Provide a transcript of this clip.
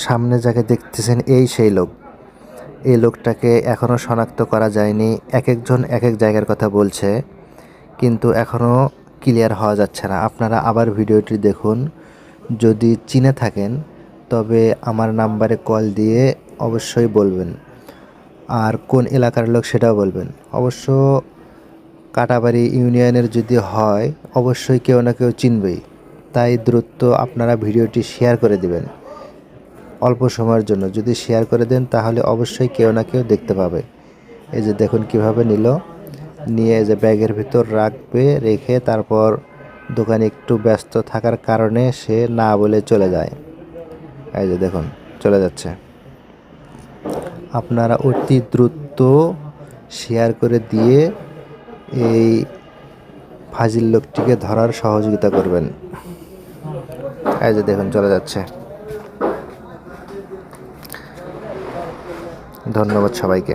সামনে যাকে দেখতেছেন এই সেই লোক। এই লোকটাকে এখনও শনাক্ত করা যায়নি। একজন এক এক জায়গার কথা বলছে, কিন্তু এখনও ক্লিয়ার হওয়া যাচ্ছে না। আপনারা আবার ভিডিওটি দেখুন। যদি চিনে থাকেন তবে আমার নাম্বারে কল দিয়ে অবশ্যই বলবেন, আর কোন এলাকার লোক সেটাও বলবেন। অবশ্য কাটাবাড়ি ইউনিয়নের যদি হয় অবশ্যই কেউ না কেউ চিনবেই। তাই দ্রুত আপনারা ভিডিওটি শেয়ার করে দিবেন। অল্প সময়ের জন্য যদি শেয়ার করে দেন তাহলে অবশ্যই কেউ না কেউ দেখতে পাবে। এই যে দেখুন কিভাবে নিয়ে যে ব্যাগের ভিতর রাখবে, রেখে তারপর দোকানে একটু ব্যস্ত থাকার কারণে সে না বলে চলে যায়। এই যে দেখুন চলে যাচ্ছে। আপনারা অতি দ্রুত শেয়ার করে দিয়ে এই ফাজিল লোকটিকে ধরার সহযোগিতা করবেন। এই যে দেখুন চলে যাচ্ছে। ধন্যবাদ সবাইকে।